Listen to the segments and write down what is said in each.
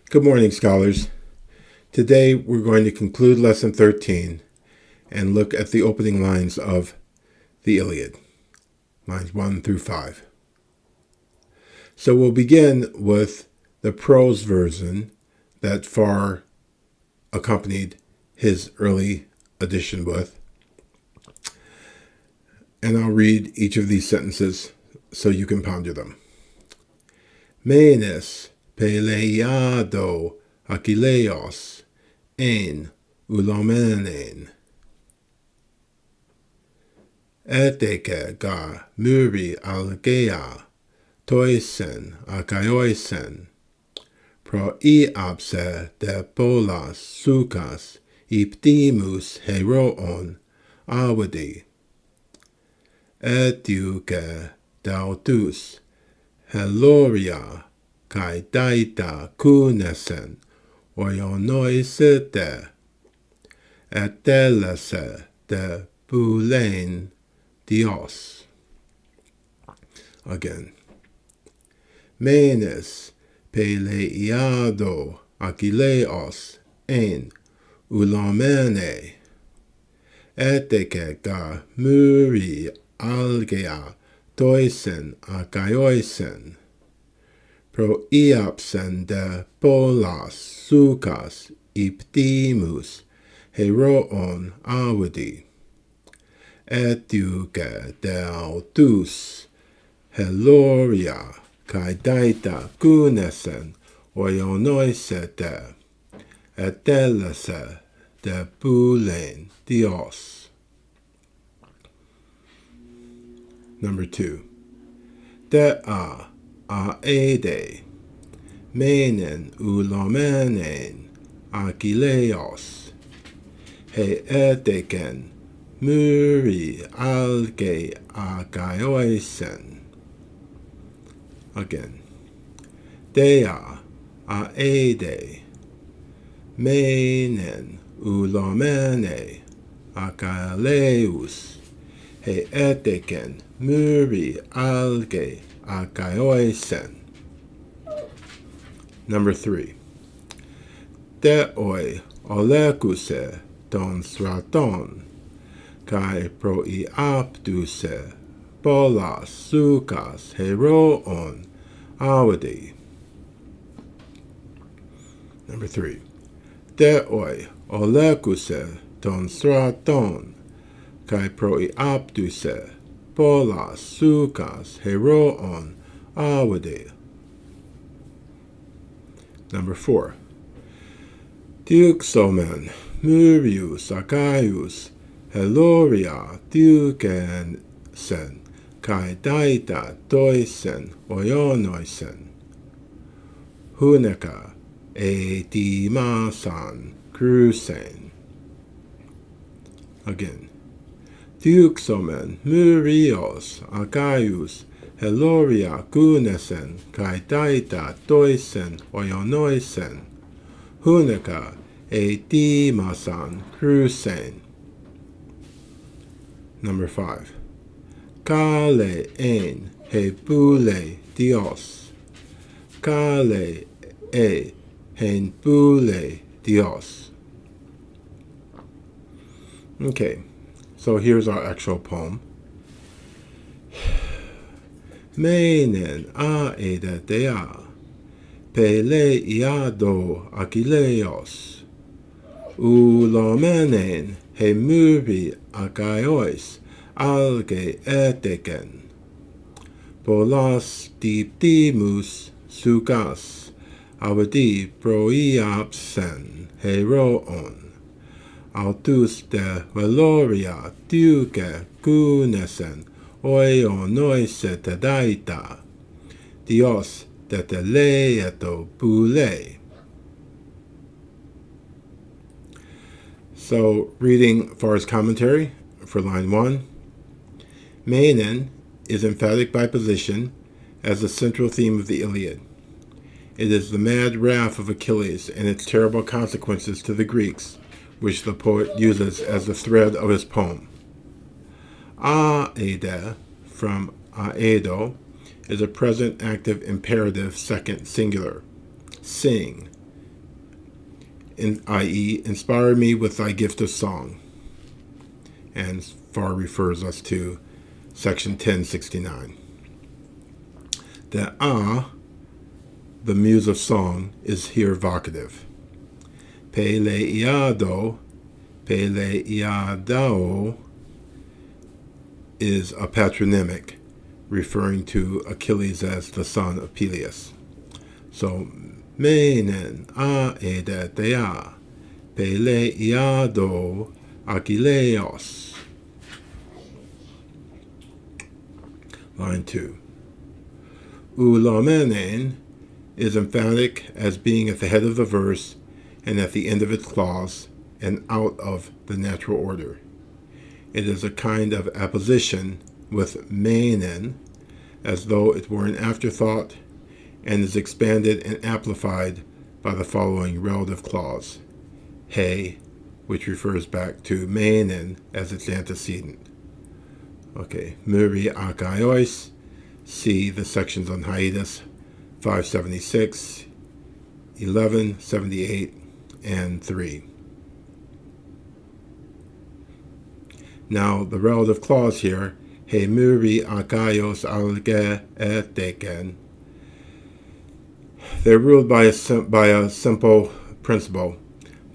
Good morning, scholars. Today we're going to conclude Lesson 13 and look at the opening lines of the Iliad, lines 1 through 5. So we'll begin with the prose version that Farr accompanied his early edition with. And I'll read each of these sentences so you can ponder them. Menes Peleiado Achilleos en ulomenen. Eteke ga muri algea toisen akaioisen. Pro iapse de polas sukas iptimus heroon awadi. Etuke dautus heloria kai daita kunesen oionoisete etelese de bulein dios. Again. Menes peleiado Achilleos en ulomene eteke ga muri algea toisen akaioisen. Pro iapsen de polas sukas iptimus heroon awadi. Etuke dautus heloria kai daita kunesen oionoisete etelese de bulein dios. Number 2. De aede menen ulomenen Achilleos he eteken muri alge akaioisen. Again. Dea aede menen ulomene Achilleus he eteken muri alge akaioisen. Number 3. Deoi olekuse ton straton kai proiaptuse polas sukas heroon awadi. Number 3. Deoi olekuse ton straton kai proiaptuse polas sukas heroon awadi. Number 4. Diuxomen murius Achaius heloria diukensen kai daita toisen oionoisen. Huneka etimasan crusen. Again. Diuxomen murios Achaius heloria kunesen kai daita toisen oionoisen. Huneka etimasan crusen. Number 5. Kale en hebule dios. Kale hen bule dios. Okay, so here's our actual poem. Menen aeda dea peleiado Achilleos ulomenen he muri akaiois alge eteken polas diptimus sukas awadi proiapsen heroon autus de veloria duke kunesen oionoisete daita dios de teleeto bule. So, reading Farr's commentary for line 1. Menen is emphatic by position as the central theme of the Iliad. It is the mad wrath of Achilles and its terrible consequences to the Greeks, which the poet uses as the thread of his poem. Aede, from aedo, is a present active imperative second singular. Sing, i.e., inspire me with thy gift of song. And far refers us to section 1069. The the muse of song, is here vocative. Peleiado is a patronymic, referring to Achilles as the son of Peleus. So, menen aedetea, peleiado Achilleos. Line 2. Ulomenen is emphatic as being at the head of the verse and at the end of its clause and out of the natural order. It is a kind of apposition with menen, as though it were an afterthought, and is expanded and amplified by the following relative clause, he, which refers back to menen as its antecedent. Okay, muri akaios, see the sections on hiatus 576, 11, 78, and 3. Now, the relative clause here, he muri akaios alge eteken, they're ruled by a simple principle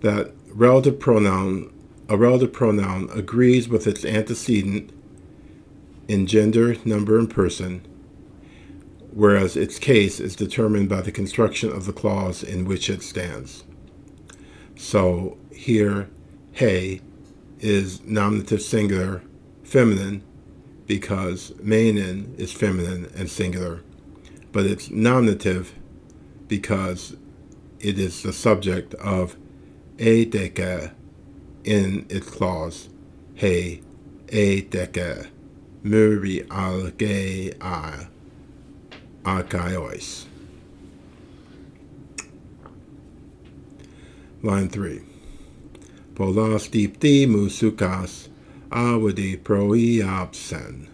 that a relative pronoun agrees with its antecedent in gender, number, and person, whereas its case is determined by the construction of the clause in which it stands. So here, he is nominative singular, feminine, because menen is feminine and singular, but it's nominative because it is the subject of eideke in its clause, he eideke muri alge akaios. Line 3. Polas dipti musukas awadi proiapsen.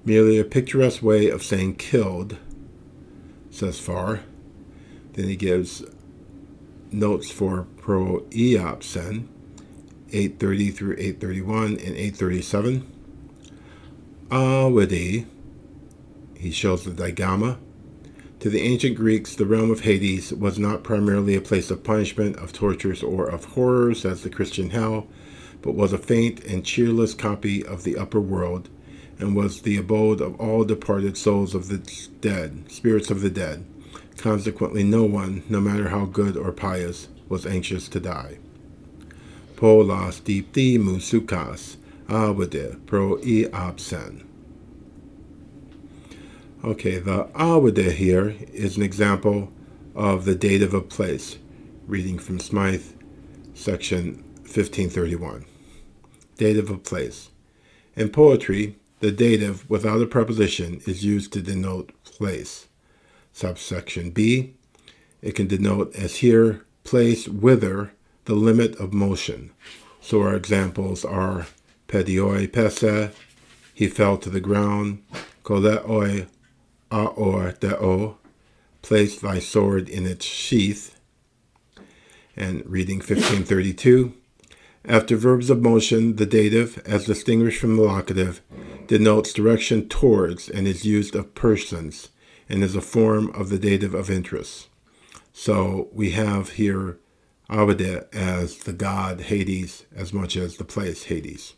Merely a picturesque way of saying killed, says far. Then he gives notes for proiapsen, 830 through 831 and 837. Awadi, he shows the digamma. To the ancient Greeks, the realm of Hades was not primarily a place of punishment, of tortures, or of horrors, as the Christian hell, but was a faint and cheerless copy of the upper world, and was the abode of all departed souls of the dead, spirits of the dead. Consequently, no one, no matter how good or pious, was anxious to die. Polas dipti musukas awade proiapsen. Okay, the awade here is an example of the dative of place, reading from Smythe, section 1531. Dative of place. In poetry, the dative without a preposition is used to denote place. Subsection B, it can denote, as here, place whither, the limit of motion. So our examples are pedioi pese, he fell to the ground, koleoi aor deo, place thy sword in its sheath. And reading 1532, after verbs of motion, the dative, as distinguished from the locative, denotes direction towards and is used of persons, and is a form of the dative of interest. So we have here awade as the god Hades as much as the place Hades.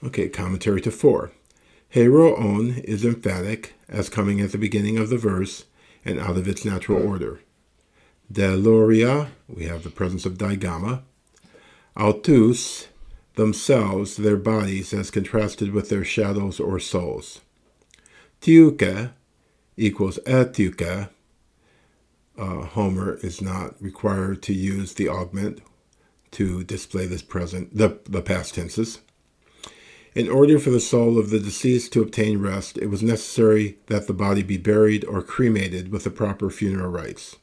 Okay, commentary to 4. Heroon is emphatic as coming at the beginning of the verse and out of its natural order. Deloria, we have the presence of digamma. Autus, themselves, their bodies as contrasted with their shadows or souls. Tiuke equals etiuke. Homer is not required to use the augment to display this present, the past tenses. In order for the soul of the deceased to obtain rest, it was necessary that the body be buried or cremated with the proper funeral rites.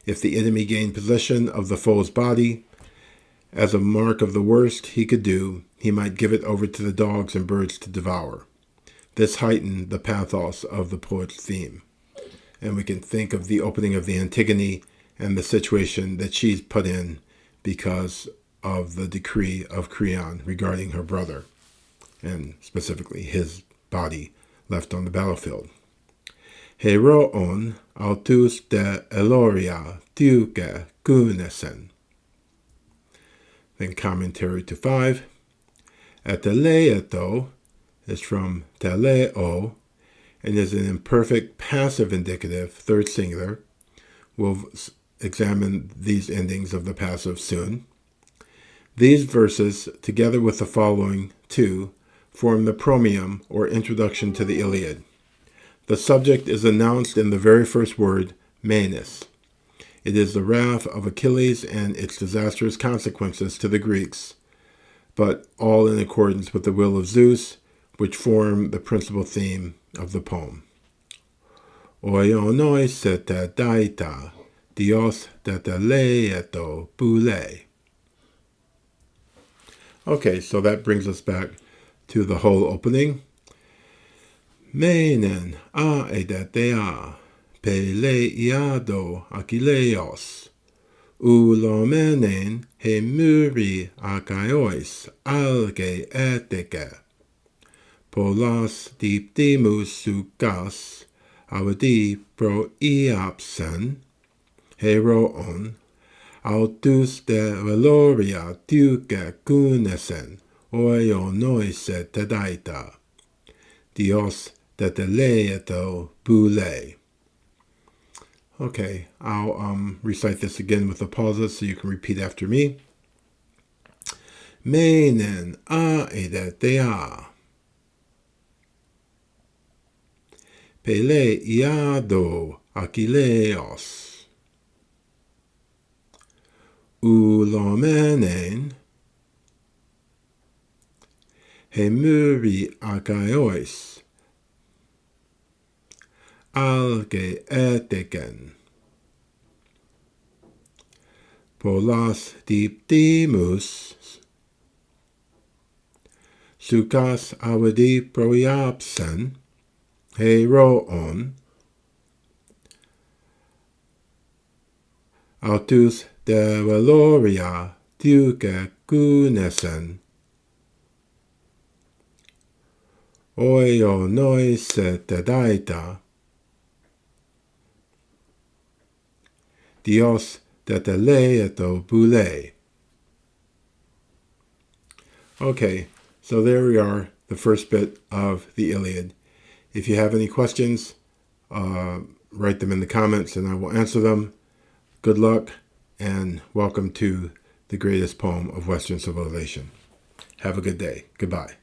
If the enemy gained possession of the foe's body, as a mark of the worst he could do, he might give it over to the dogs and birds to devour. This heightened the pathos of the poet's theme. And we can think of the opening of the Antigone and the situation that she's put in because of the decree of Creon regarding her brother, and specifically his body left on the battlefield. Heroon autus de eloria diuge gunesen. Then commentary to 5. Ateleeto is from teleo and is an imperfect passive indicative, third singular. We'll examine these endings of the passive soon. These verses, together with the following 2, form the promium or introduction to the Iliad. The subject is announced in the very first word, menes. It is the wrath of Achilles and its disastrous consequences to the Greeks, but all in accordance with the will of Zeus, which form the principal theme of the poem. Oionoi sete daita, dios deteleeto boule. Okay, so that brings us back to the whole opening. Menen a edatea, peleiado Achilleos, ulomenen he muri akaiois alge etike. Polas diptimus sugas, avadi pro iapsen, heroon, autus de veloria duke gunesen, oionoise tedaita, dios deteleeto boule. Okay, I'll recite this again with the pauses so you can repeat after me. Menen a edatea. Peleiado Achilleos, ulomenen hemuri akaiois, alge eteken, polas diptimus, sukas avadi proiapsen, heroon, autus de veloria duke gunesen, oionoise tedaita, dios deteleeto boule. Okay, so there we are, the first bit of the Iliad. If you have any questions, write them in the comments and I will answer them. Good luck and welcome to the greatest poem of Western civilization. Have a good day. Goodbye.